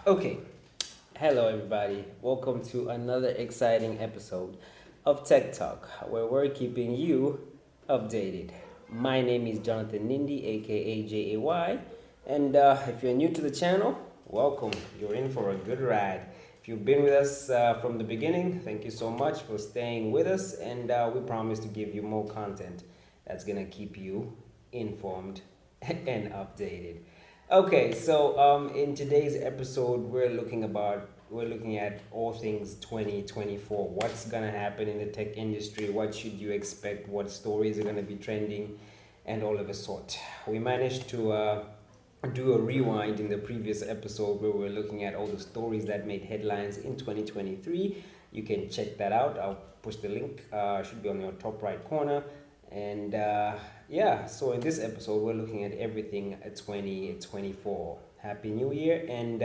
Okay, hello everybody. Welcome to another exciting episode of Tech Talk, where we're keeping you updated. My name is Jonathan Nindi, aka JAY, and if you're new to the channel, welcome. You're in for a good ride. If you've been with us from the beginning, thank you so much for staying with us, and we promise to give you more content that's gonna keep you informed and updated. Okay, so in today's episode, we're looking at all things 2024. What's gonna happen in the tech industry? What should you expect? What stories are gonna be trending, and all of a sort. We managed to do a rewind in the previous episode where we were looking at all the stories that made headlines in 2023. You can check that out. I'll push the link. Should be on your top right corner. And yeah, so in this episode, we're looking at everything at 2024. Happy New Year and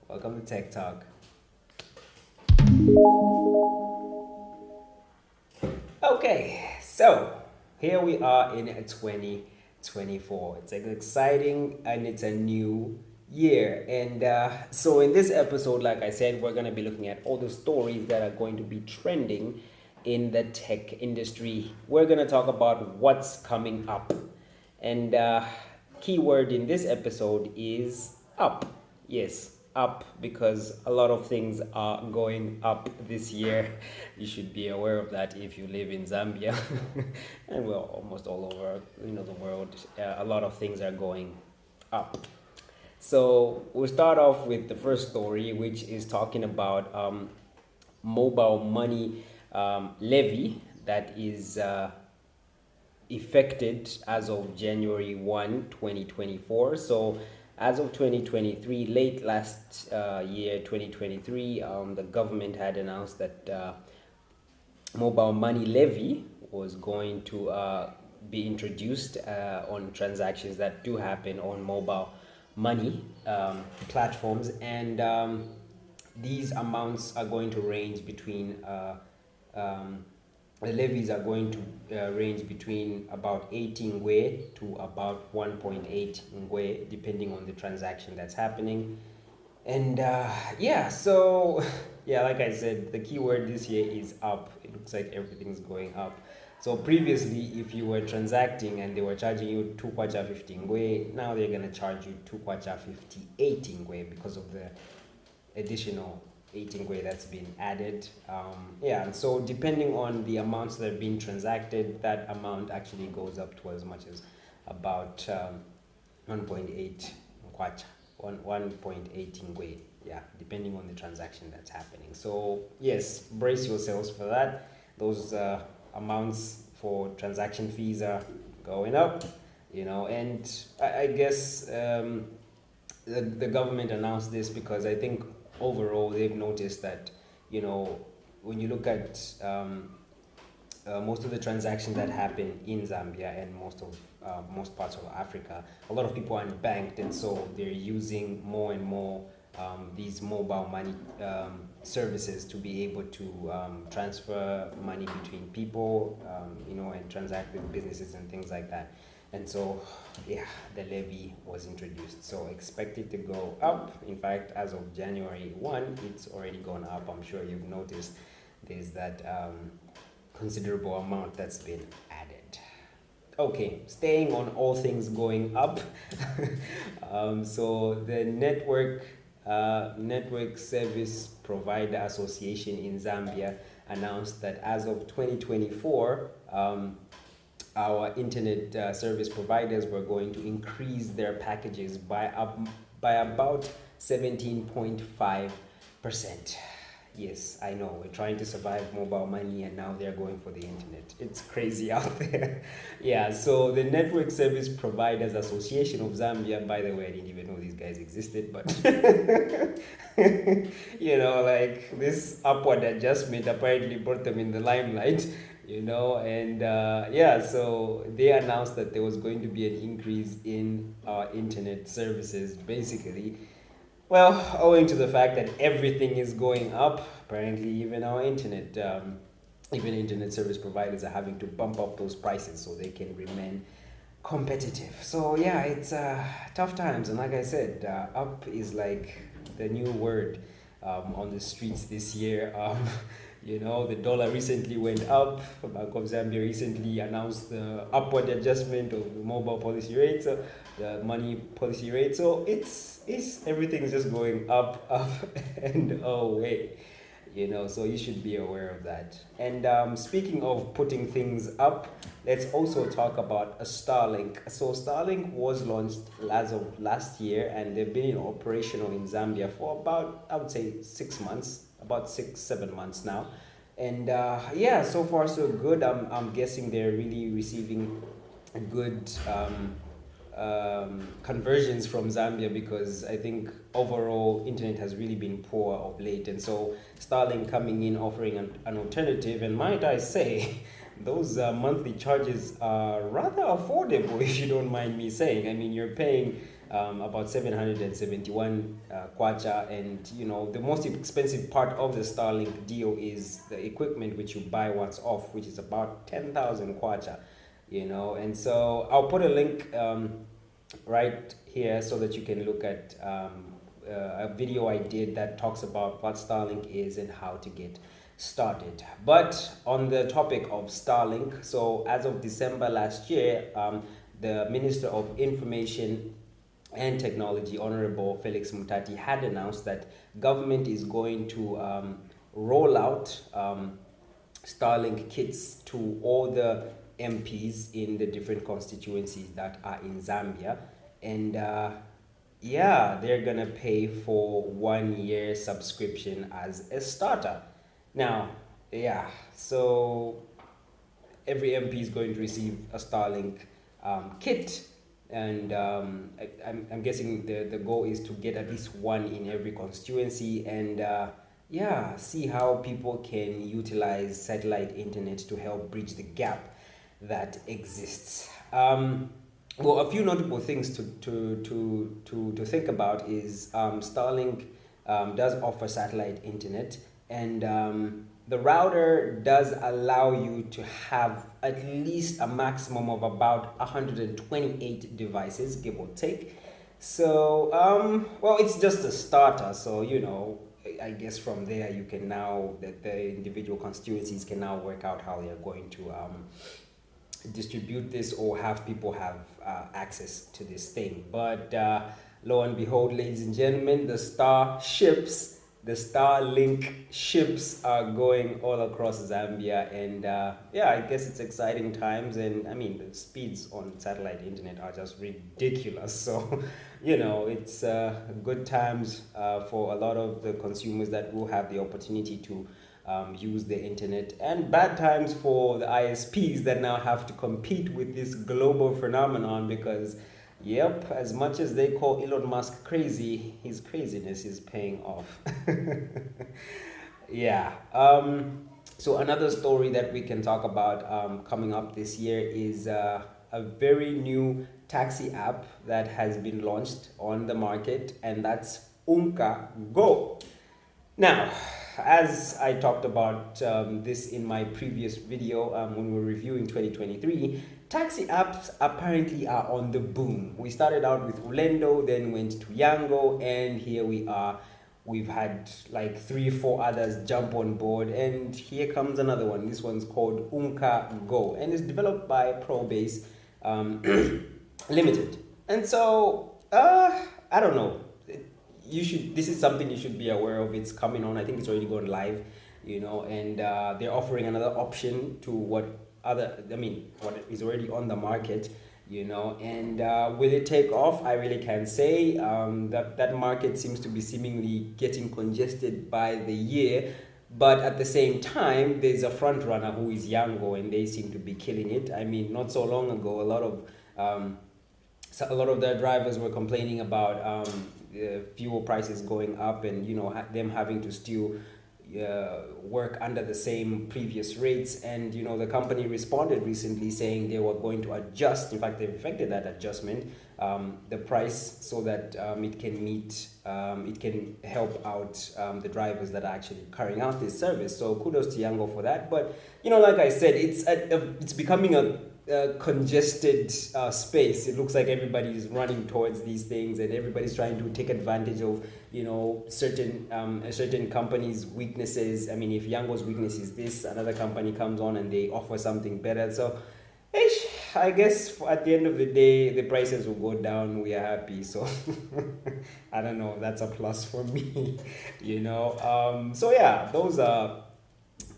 welcome to Tech Talk. Okay, so here we are in 2024. It's like exciting and it's a new year. And so in this episode, like I said, we're going to be looking at all the stories that are going to be trending in the tech industry. We're going to talk about what's coming up. And keyword in this episode is up. Yes, up because a lot of things are going up this year. You should be aware of that if you live in Zambia, and well, almost all over the world. A lot of things are going up. So we'll start off with the first story, which is talking about mobile money levy that is effected as of January 1, 2024. So as of 2023, late last year, 2023, the government had announced that mobile money levy was going to be introduced on transactions that do happen on mobile money platforms, and these amounts are going to range between um, the levies are going to range between about 80 ngwe to about 1.8 ngwe, depending on the transaction that's happening. And yeah, so yeah, like I said, the keyword this year is up. It looks like everything's going up. So previously, if you were transacting and they were charging you 2 kwacha 50 ngwe, now they're gonna charge you 2 kwacha 58 ngwe because of the additional 18 way that's been added. Yeah, and so depending on the amounts that have been transacted, that amount actually goes up to as much as about 1.8 kwacha, 1.8 ngwe. Yeah, depending on the transaction that's happening. So yes, brace yourselves for that. Those amounts for transaction fees are going up, and I guess the government announced this because I think overall they've noticed that when you look at most of the transactions that happen in Zambia and most parts of Africa, a lot of people are unbanked, and so they're using more and more these mobile money services to be able to transfer money between people, and transact with businesses and things like that. And so, yeah, the levy was introduced. So expect it to go up. In fact, as of January 1, it's already gone up. I'm sure you've noticed there's that considerable amount that's been added. Okay, staying on all things going up. So the Network Service Provider Association in Zambia announced that as of 2024, our internet service providers were going to increase their packages by about 17.5%. Yes, I know, we're trying to survive mobile money and now they're going for the internet. It's crazy out there. Yeah, so the Network Service Providers Association of Zambia, by the way, I didn't even know these guys existed, but like this upward adjustment apparently brought them in the limelight. And yeah, so they announced that there was going to be an increase in internet services, basically. Well, owing to the fact that everything is going up, apparently even internet service providers are having to bump up those prices so they can remain competitive. So yeah, it's tough times, and like I said, up is like the new word on the streets this year. The dollar recently went up. Bank of Zambia recently announced the upward adjustment of the mobile policy rate, the money policy rate. So it's everything is just going up, up and away. So you should be aware of that. And speaking of putting things up, let's also talk about a Starlink. So Starlink was launched as of last year, and they've been operational in Zambia for about, I would say, 6 months, about 6-7 months now. And yeah, so far so good. I'm guessing they're really receiving good conversions from Zambia, because I think overall internet has really been poor of late, and so Starlink coming in offering an alternative, and might I say, those monthly charges are rather affordable, if you don't mind me saying. I mean, you're paying about 771 kwacha, and the most expensive part of the Starlink deal is the equipment which you buy once off, which is about 10,000 kwacha. And so I'll put a link right here so that you can look at a video I did that talks about what Starlink is and how to get started. But on the topic of Starlink, so as of December last year, the Minister of Information and Technology, Honorable Felix Mutati, had announced that government is going to roll out Starlink kits to all the MPs in the different constituencies that are in Zambia. And yeah, they're gonna pay for 1 year subscription as a starter. Now, yeah, so every MP is going to receive a Starlink kit, and I'm guessing the goal is to get at least one in every constituency, and yeah, see how people can utilize satellite internet to help bridge the gap that exists. Well, a few notable things to think about is Starlink does offer satellite internet, and the router does allow you to have at least a maximum of about 128 devices, give or take. So, well, it's just a starter, so I guess from there you can now, that the individual constituencies can now work out how they are going to distribute this or have people have access to this thing. But lo and behold, ladies and gentlemen, the Starlink ships are going all across Zambia, and yeah, I guess it's exciting times. And I mean, the speeds on satellite internet are just ridiculous. So it's good times for a lot of the consumers that will have the opportunity to use the internet, and bad times for the ISPs that now have to compete with this global phenomenon, because yep, as much as they call Elon Musk crazy, his craziness is paying off. Yeah. So another story that we can talk about coming up this year is a very new taxi app that has been launched on the market, and that's Unka Go. Now, as I talked about this in my previous video when we were reviewing 2023, taxi apps apparently are on the boom. We started out with Ulendo, then went to Yango, and here we are. We've had like 3-4 others jump on board, and here comes another one. This one's called Unka Go, and it's developed by Probase Limited. And so, I don't know. This is something you should be aware of. It's coming on. I think it's already gone live, and they're offering another option to what is already on the market, and will it take off? I really can't say. That market seems to be seemingly getting congested by the year, but at the same time, there's a front runner who is Yango, and they seem to be killing it. I mean, not so long ago, a lot of their drivers were complaining about fuel prices going up, and them having to still work under the same previous rates. And the company responded recently saying they were going to adjust. In fact, they've effected that adjustment, the price, so that it can help out the drivers that are actually carrying out this service. So kudos to Yango for that. But like I said, it's becoming congested space. It looks like everybody's running towards these things, and everybody's trying to take advantage of certain companies' weaknesses. I mean, if Yango's weakness is this, another company comes on and they offer something better. So, I guess at the end of the day, the prices will go down. We are happy. So, I don't know. That's a plus for me, So yeah, those are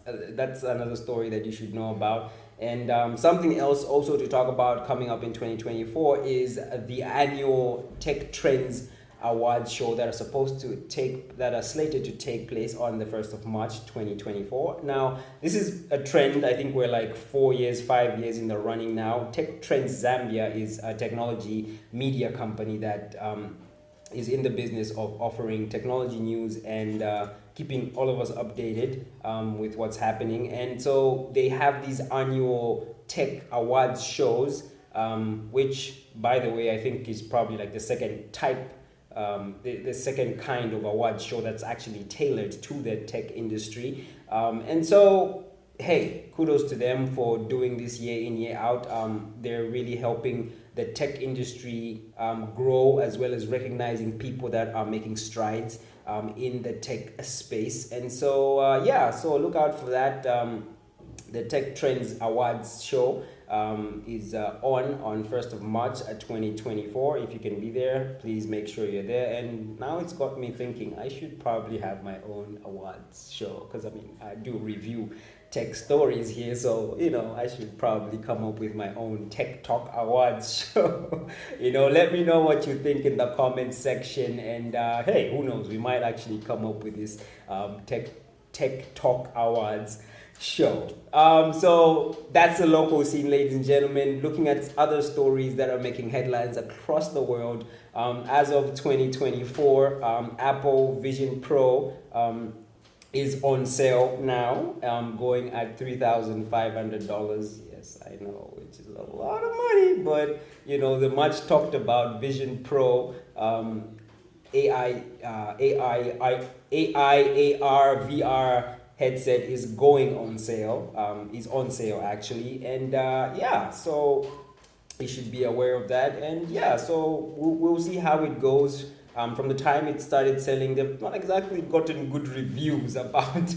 that's another story that you should know about. And something else also to talk about coming up in 2024 is the annual Tech Trends Awards show that are slated to take place on the 1st of March 2024. Now, this is a trend. I think we're like 5 years in the running now. Tech Trends Zambia is a technology media company that is in the business of offering technology news and keeping all of us updated with what's happening. And so they have these annual tech awards shows, which, by the way, I think is probably like the second type, the second kind of awards show that's actually tailored to the tech industry. And so, hey, kudos to them for doing this year in, year out. They're really helping the tech industry grow, as well as recognizing people that are making strides in the tech space. And so, so look out for that. The Tech Trends Awards show is on 1st of March 2024. If you can be there, please make sure you're there. And now it's got me thinking I should probably have my own awards show, because I mean, I do review tech stories here, so I should probably come up with my own Tech Talk Awards show. Let me know what you think in the comment section, and hey, who knows, we might actually come up with this Tech Talk Awards show. So that's the local scene, ladies and gentlemen. Looking at other stories that are making headlines across the world, as of 2024, Apple Vision Pro is on sale now, going at $3,500. Yes, I know, which is a lot of money, but the much talked about Vision Pro AI AR VR headset is going on sale. Is on sale actually, and so you should be aware of that. And so we'll see how it goes. From the time it started selling, they've not exactly gotten good reviews about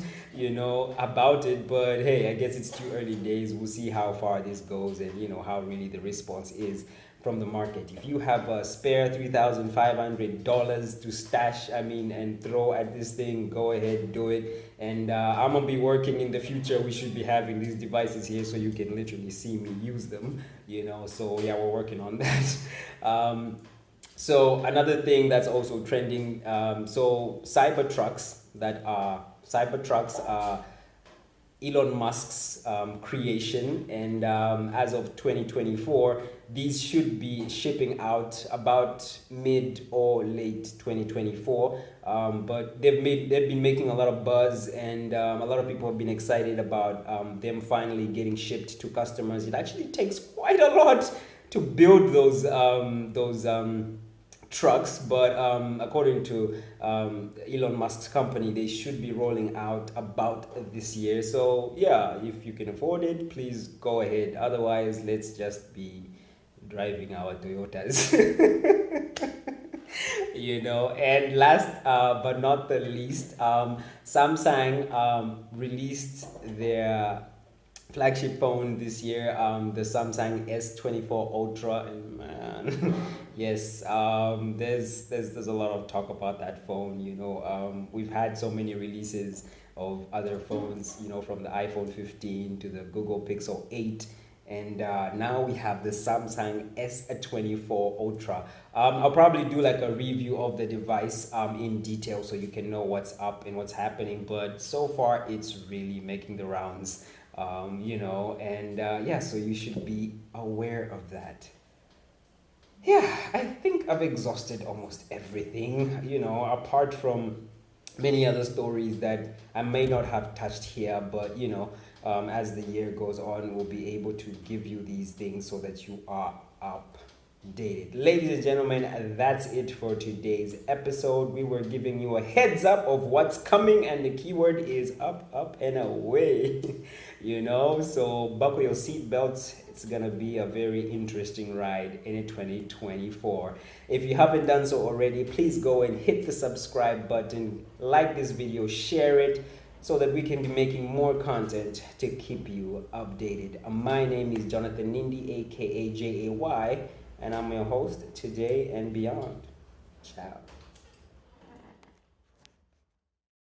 about it, but hey, I guess it's too early days. We'll see how far this goes, and how really the response is from the market. If you have a spare $3,500 to stash, and throw at this thing, go ahead, do it. And I'm gonna be working in the future. We should be having these devices here so you can literally see me use them. So yeah, we're working on that. So another thing that's also trending, so Cybertrucks are Elon Musk's creation, and as of 2024, these should be shipping out about mid or late 2024. But they've been making a lot of buzz, and a lot of people have been excited about them finally getting shipped to customers. It actually takes quite a lot to build those trucks, but according to Elon Musk's company, they should be rolling out about this year. So yeah, if you can afford it, please go ahead. Otherwise, let's just be driving our Toyotas. And last but not the least, Samsung released their flagship phone this year, the Samsung S24 Ultra, and man, yes, there's a lot of talk about that phone. We've had so many releases of other phones, from the iPhone 15 to the Google Pixel 8, and now we have the Samsung S24 Ultra. I'll probably do like a review of the device in detail so you can know what's up and what's happening, but so far it's really making the rounds. So you should be aware of that. Yeah, I think I've exhausted almost everything, apart from many other stories that I may not have touched here, but as the year goes on, we'll be able to give you these things so that you are updated. Ladies and gentlemen, that's it for today's episode. We were giving you a heads up of what's coming, and the keyword is up, and away. So buckle your seatbelts. It's gonna be a very interesting ride in 2024. If you haven't done so already, please go and hit the subscribe button, like this video, share it, so that we can be making more content to keep you updated. My name is Jonathan Nindi, aka JAY, and I'm your host today and beyond. Ciao.